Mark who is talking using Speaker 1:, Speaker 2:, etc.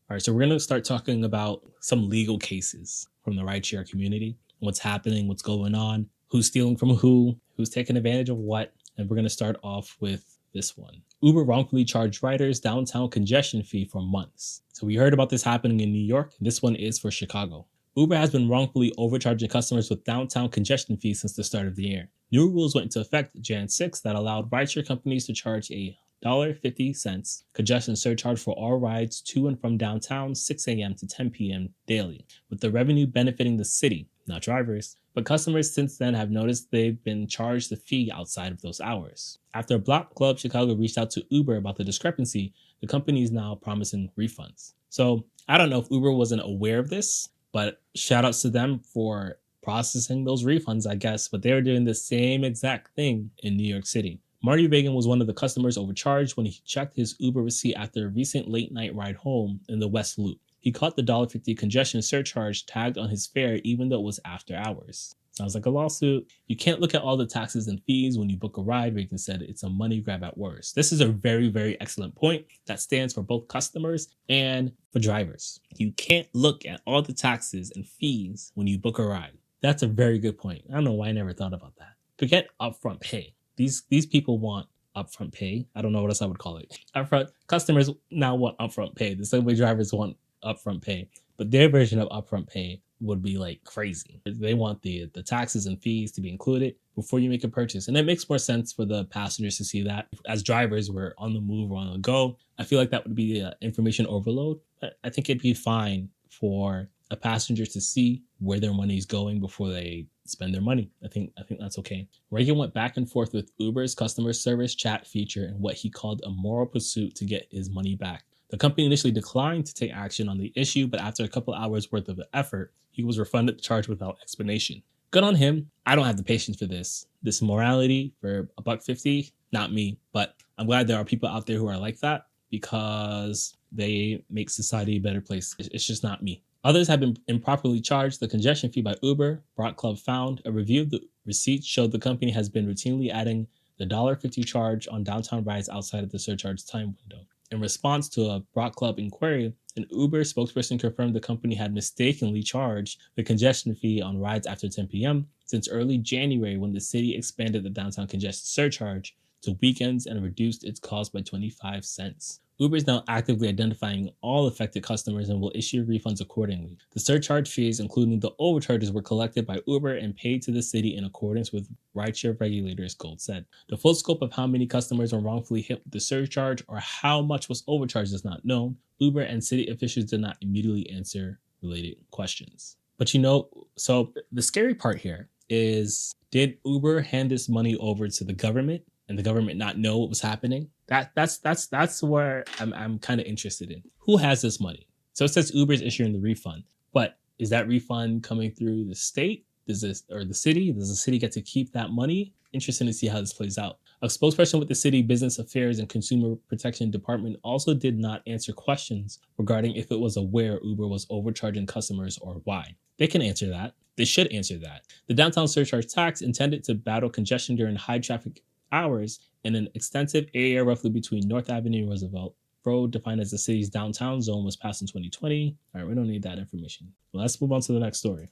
Speaker 1: All right, so we're going to start talking about some legal cases from the rideshare community, what's happening, what's going on, who's stealing from who's taking advantage of what. And we're going to start off with this one. Uber wrongfully charged riders downtown congestion fee for months. So we heard about this happening in New York. This one is for Chicago. Uber has been wrongfully overcharging customers with downtown congestion fees since the start of the year. New rules went into effect Jan 6 that allowed rideshare companies to charge a $1.50 congestion surcharge for all rides to and from downtown 6 a.m. to 10 p.m. daily, with the revenue benefiting the city, not drivers. But customers since then have noticed they've been charged the fee outside of those hours. After Block Club Chicago reached out to Uber about the discrepancy, the company is now promising refunds. So I don't know if Uber wasn't aware of this, but shout outs to them for processing those refunds, I guess. But they were doing the same exact thing in New York City. Marty Reagan was one of the customers overcharged when he checked his Uber receipt after a recent late night ride home in the West Loop. He caught the $1.50 congestion surcharge tagged on his fare even though it was after hours. Sounds like a lawsuit. You can't look at all the taxes and fees when you book a ride, Reagan said. It's a money grab at worst. This is a very, very excellent point that stands for both customers and for drivers. You can't look at all the taxes and fees when you book a ride. That's a very good point. I don't know why I never thought about that. Forget upfront pay. These people want upfront pay. I don't know what else I would call it. Upfront customers now want upfront pay. The same way drivers want upfront pay, but their version of upfront pay would be like crazy. They want the taxes and fees to be included before you make a purchase, and it makes more sense for the passengers to see that. As drivers, we're on the move, we're on the go. I feel like that would be information overload. But I think it'd be fine for a passenger to see where their money is going before they spend their money. I think that's okay. Reagan went back and forth with Uber's customer service chat feature and what he called a moral pursuit to get his money back. The company initially declined to take action on the issue, but after a couple hours worth of effort, he was refunded the charge without explanation. Good on him. I don't have the patience for this. This morality for $1.50, not me, but I'm glad there are people out there who are like that because they make society a better place. It's just not me. Others have been improperly charged the congestion fee by Uber. Block Club found a review of the receipts showed the company has been routinely adding the $1.50 charge on downtown rides outside of the surcharge time window. In response to a Block Club inquiry, an Uber spokesperson confirmed the company had mistakenly charged the congestion fee on rides after 10 p.m. since early January when the city expanded the downtown congestion surcharge to weekends and reduced its cost by 25 cents. Uber is now actively identifying all affected customers and will issue refunds accordingly. The surcharge fees, including the overcharges, were collected by Uber and paid to the city in accordance with rideshare regulators, Gold said. The full scope of how many customers were wrongfully hit with the surcharge or how much was overcharged is not known. Uber and city officials did not immediately answer related questions. But so the scary part here is, did Uber hand this money over to the government and the government not know what was happening? That's where I'm kind of interested in. Who has this money? So it says Uber is issuing the refund, but is that refund coming through the state? Or the city? Does the city get to keep that money? Interesting to see how this plays out. A spokesperson with the City Business Affairs and Consumer Protection Department also did not answer questions regarding if it was aware Uber was overcharging customers or why. They can answer that. They should answer that. The downtown surcharge tax, intended to battle congestion during high traffic hours in an extensive area roughly between North Avenue and Roosevelt Road, defined as the city's downtown zone, was passed in 2020. All right, we don't need that information. Well, let's move on to the next story.